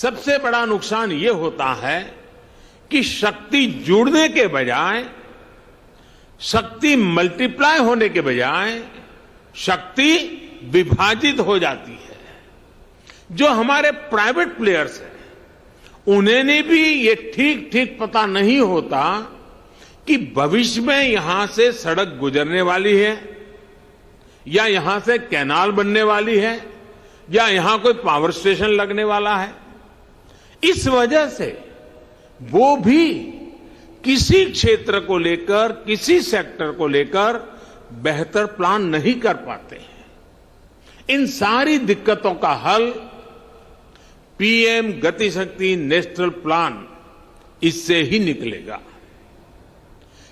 सबसे बड़ा नुकसान ये होता है कि शक्ति जुड़ने के बजाय, शक्ति मल्टीप्लाई होने के बजाय शक्ति विभाजित हो जाती है। जो हमारे प्राइवेट प्लेयर्स हैं उन्हें भी ये ठीक ठीक पता नहीं होता कि भविष्य में यहां से सड़क गुजरने वाली है, या यहां से कैनाल बनने वाली है, या यहां कोई पावर स्टेशन लगने वाला है। इस वजह से वो भी किसी क्षेत्र को लेकर, किसी सेक्टर को लेकर बेहतर प्लान नहीं कर पाते हैं। इन सारी दिक्कतों का हल पीएम गति शक्ति नेशनल प्लान इससे ही निकलेगा।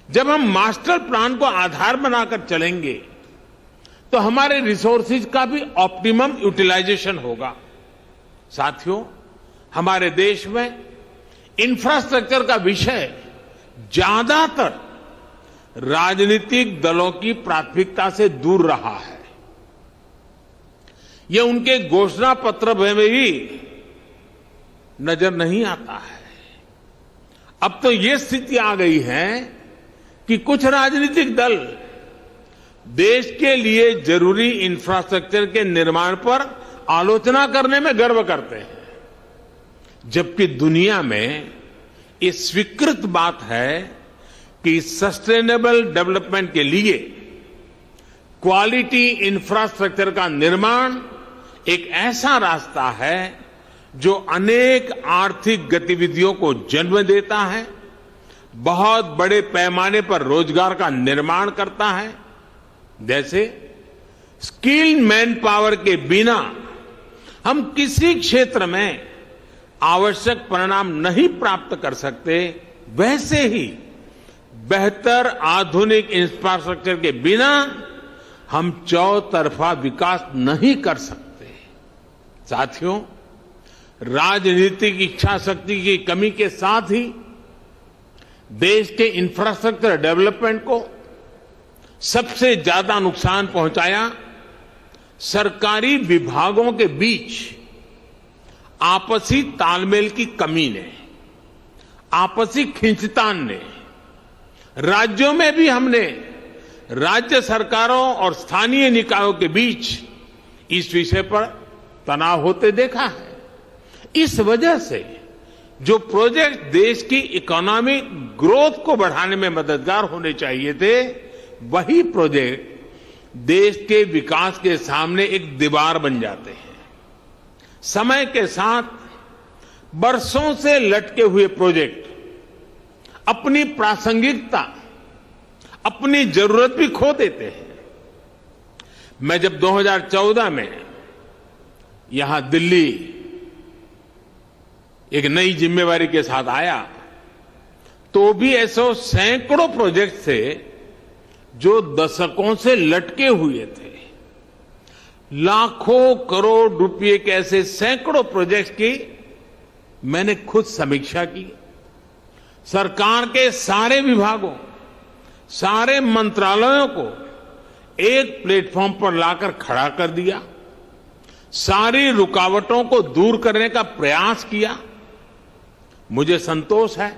जब हम मास्टर प्लान को आधार बनाकर चलेंगे तो हमारे रिसोर्सेज का भी ऑप्टिमम यूटिलाइजेशन होगा। साथियों, हमारे देश में इंफ्रास्ट्रक्चर का विषय ज्यादातर राजनीतिक दलों की प्राथमिकता से दूर रहा है। यह उनके घोषणा पत्र में भी नजर नहीं आता है। अब तो ये स्थिति आ गई है कि कुछ राजनीतिक दल देश के लिए जरूरी इंफ्रास्ट्रक्चर के निर्माण पर आलोचना करने में गर्व करते हैं, जबकि दुनिया में ये स्वीकृत बात है कि सस्टेनेबल डेवलपमेंट के लिए क्वालिटी इंफ्रास्ट्रक्चर का निर्माण एक ऐसा रास्ता है जो अनेक आर्थिक गतिविधियों को जन्म देता है, बहुत बड़े पैमाने पर रोजगार का निर्माण करता है। जैसे स्किल्ड मैन पावर के बिना हम किसी क्षेत्र में आवश्यक परिणाम नहीं प्राप्त कर सकते, वैसे ही बेहतर आधुनिक इंफ्रास्ट्रक्चर के बिना हम चौतरफा विकास नहीं कर सकते। साथियों, राजनीतिक इच्छा शक्ति की कमी के साथ ही देश के इंफ्रास्ट्रक्चर डेवलपमेंट को सबसे ज्यादा नुकसान पहुंचाया सरकारी विभागों के बीच आपसी तालमेल की कमी ने, आपसी खींचतान ने। राज्यों में भी हमने राज्य सरकारों और स्थानीय निकायों के बीच इस विषय पर तनाव होते देखा है। इस वजह से जो प्रोजेक्ट देश की इकोनॉमिक ग्रोथ को बढ़ाने में मददगार होने चाहिए थे, वही प्रोजेक्ट देश के विकास के सामने एक दीवार बन जाते हैं। समय के साथ बरसों से लटके हुए प्रोजेक्ट अपनी प्रासंगिकता, अपनी जरूरत भी खो देते हैं। मैं जब 2014 में यहां दिल्ली एक नई जिम्मेवारी के साथ आया, तो भी ऐसे सैकड़ों प्रोजेक्ट थे जो दशकों से लटके हुए थे। लाखों करोड़ रुपए के ऐसे सैकड़ों प्रोजेक्ट की मैंने खुद समीक्षा की। सरकार के सारे विभागों, सारे मंत्रालयों को एक प्लेटफॉर्म पर लाकर खड़ा कर दिया, सारी रुकावटों को दूर करने का प्रयास किया। मुझे संतोष है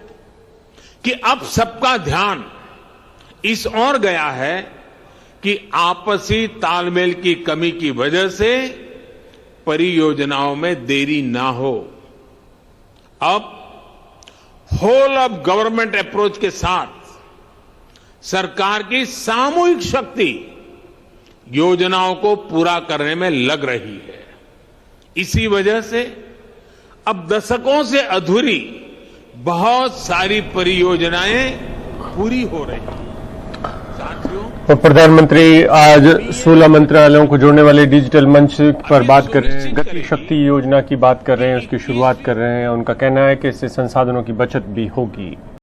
कि अब सबका ध्यान इस ओर गया है कि आपसी तालमेल की कमी की वजह से परियोजनाओं में देरी ना हो। अब होल ऑफ गवर्नमेंट अप्रोच के साथ सरकार की सामूहिक शक्ति योजनाओं को पूरा करने में लग रही है। इसी वजह से अब दशकों से अधूरी बहुत सारी परियोजनाएं पूरी हो रही हैं। और प्रधानमंत्री आज 16 मंत्रालयों को जोड़ने वाले डिजिटल मंच पर बात कर रहे हैं, गति शक्ति योजना की बात कर रहे हैं, उसकी शुरुआत कर रहे हैं। उनका कहना है कि इससे संसाधनों की बचत भी होगी।